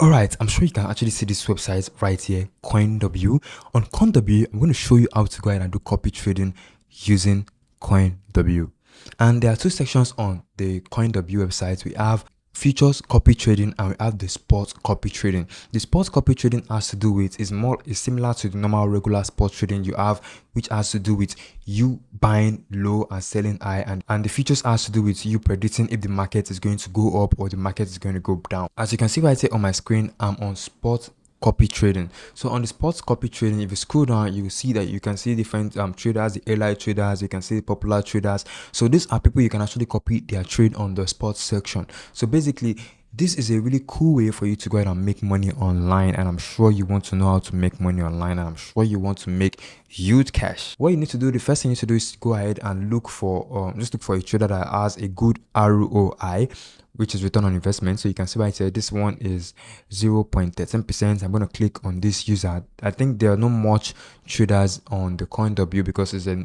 Alright, I'm sure you can actually see this website right here, CoinW. On CoinW, I'm going to show you how to go ahead and do copy trading using CoinW. And there are two sections on the CoinW website. We have futures copy trading and we have the spot copy trading. The spot copy trading has to do with is similar to the normal regular spot trading you have, which has to do with you buying low and selling high, and the futures has to do with you predicting if the market is going to go up or the market is going to go down. As you can see right here on my screen, I'm on spot copy trading. So on the spot copy trading, if you scroll down, you will see that you can see different traders, the airline traders, you can see the popular traders. So these are people you can actually copy their trade on the spot section. So basically, this is a really cool way for you to go ahead and make money online, and I'm sure you want to know how to make money online, and I'm sure you want to make huge cash. What you need to do, the first thing you need to do is go ahead and look for just look for a trader that has a good ROI, which is return on investment. So you can see right here, this one is 0.13%. I'm going to click on this user. I think there are not much traders on the CoinW because I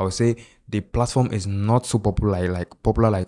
would say the platform is not so popular like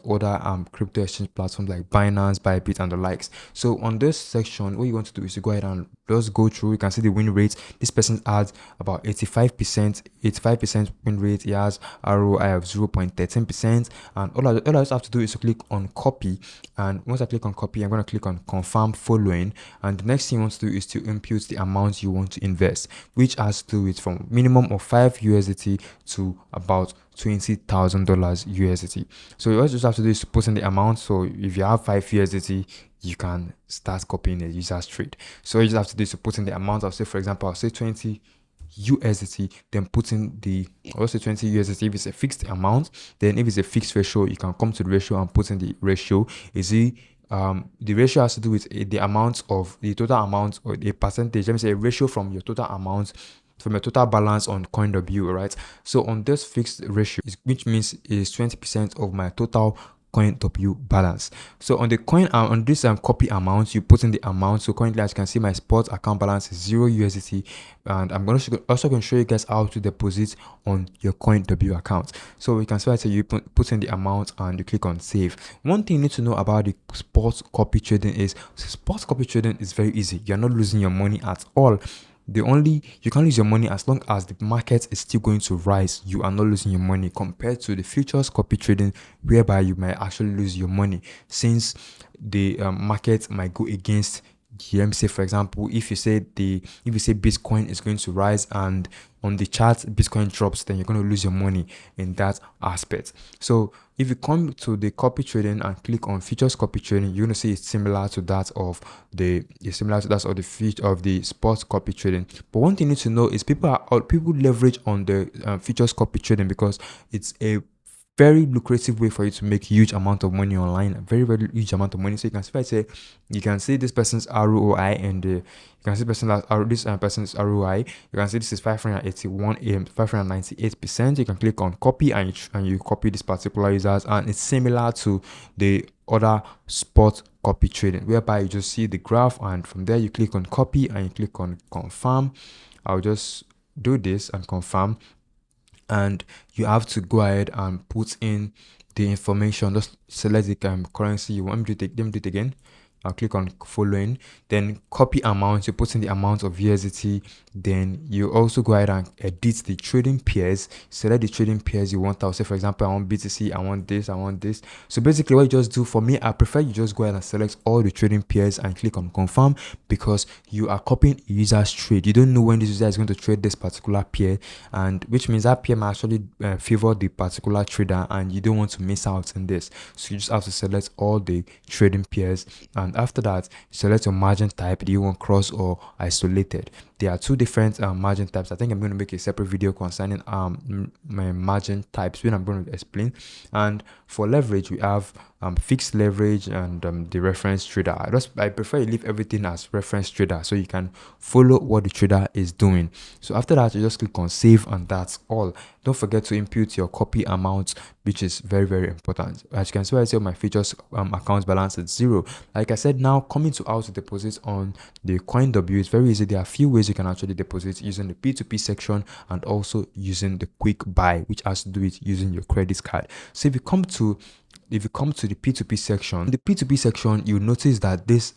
other crypto exchange platforms like Binance, Bybit, and the likes. So on this section, what you want to do is to go ahead and just go through. You can see the win rate. This person has about 85% win rate. He has ROI of 0.13%, and all I just have to do is to click on copy. And once I click on copy, I'm going to click on confirm following, and the next thing you want to do is to input the amount you want to invest, which has to do with from minimum of 5 USDT to about $20,000 USDT. So what you just have to do is to put in the amount. So if you have 5 USDT, you can start copying the user's trade. So you just have to do is to put in the amount. I'll say, for example, I'll say 20 USDT, then put in the also 20 USDT if it's a fixed amount. Then if it's a fixed ratio, you can come to the ratio and put in the ratio. The ratio has to do with the amount of the total amount, or a percentage. Let me say a ratio from your total amount, from your total balance on CoinW, right? So on this fixed ratio, which means is 20% of my total CoinW balance. So on the on this copy amount, you put in the amount. So currently, as you can see, my spot account balance is 0 USDT, and I'm also going to show you guys how to deposit on your CoinW account. So we can see right here, you put in the amount and you click on save. One thing you need to know about the spot copy trading is spot copy trading is very easy. You're not losing your money at all. You can lose your money as long as the market is still going to rise. You are not losing your money compared to the futures copy trading, whereby you might actually lose your money, since the market might go against. Let me say, for example, if you say Bitcoin is going to rise and on the chart Bitcoin drops, then you're going to lose your money in that aspect. So if you come to the copy trading and click on futures copy trading, you're going to see it's similar to that of the spot copy trading. But one thing you need to know is people leverage on the futures copy trading because it's a very lucrative way for you to make huge amount of money online, a very, very huge amount of money. So you can see, if I say, you can see this person's ROI, and you can see this person's ROI. You can see this is 598%. You can click on copy and you copy this particular users, and it's similar to the other spot copy trading, whereby you just see the graph, and from there you click on copy and you click on confirm. I'll just do this and confirm, and you have to go ahead and put in the information. Just select the currency you want me to take. Let me do it again. I'll click on following, then copy amount. You put in the amount of USDT. Then you also go ahead and edit the trading pairs. Select the trading pairs you want. I'll say, for example, I want BTC, I want this. So basically what you just do, for me, I prefer you just go ahead and select all the trading pairs and click on confirm, because you are copying a user's trade. You don't know when this user is going to trade this particular pair, and which means that pair might actually favor the particular trader, and you don't want to miss out on this. So you just have to select all the trading pairs, and after that, select your margin type. Do you want cross or isolated? There are two different margin types. I think I'm going to make a separate video concerning my margin types when I'm going to explain. And for leverage, we have fixed leverage and the reference trader. I prefer you leave everything as reference trader so you can follow what the trader is doing. So after that, you just click on save, and that's all. Don't forget to input your copy amount, which is very, very important. As you can see, I say my futures account balance is 0. Like I said, now coming to how to deposit on the CoinW is very easy. There are a few ways you can actually deposit using the P2P section and also using the quick buy, which has to do with using your credit card. So if you come to the P2P section, you'll notice that this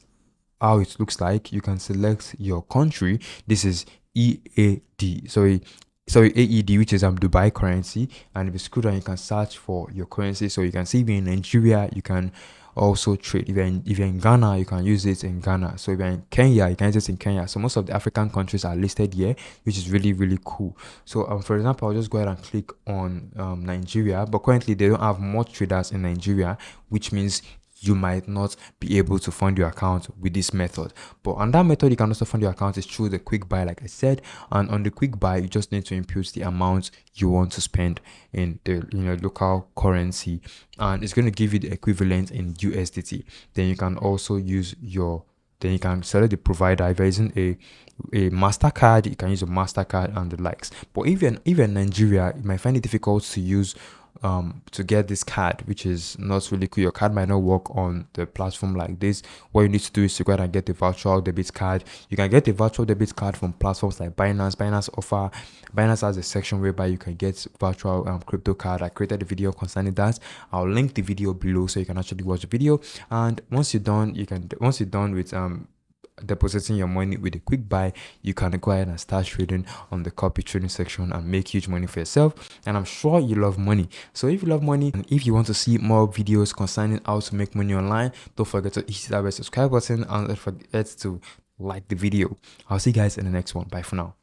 how it looks like. You can select your country. This is EAD. Sorry, AED, which is Dubai currency. And if you scroll down, you can search for your currency. So you can see if you're in Nigeria, you can also trade. If you're in Ghana, you can use it in Ghana. So if you're in Kenya, you can use it in Kenya. So most of the African countries are listed here, which is really, really cool. So for example, I'll just go ahead and click on Nigeria, but currently they don't have much traders in Nigeria, which means you might not be able to fund your account with this method. But on that method, you can also fund your account is through the quick buy, like I said. And on the quick buy, you just need to input the amount you want to spend in the local currency, and it's going to give you the equivalent in USDT. Then you can also use then you can select the provider. If you're using a MasterCard, you can use a MasterCard and the likes. But even in Nigeria, you might find it difficult to use to get this card, which is not really cool. Your card might not work on the platform like this. What you need to do is to go ahead and get a virtual debit card. You can get a virtual debit card from platforms like Binance. Binance has a section whereby you can get virtual crypto card. I created a video concerning that. I'll link the video below so you can actually watch the video. And once you're done with depositing your money with a quick buy, you can go ahead and start trading on the copy trading section and make huge money for yourself. And I'm sure you love money. So if you love money and if you want to see more videos concerning how to make money online, don't forget to hit that red subscribe button and don't forget to like the video. I'll see you guys in the next one. Bye for now.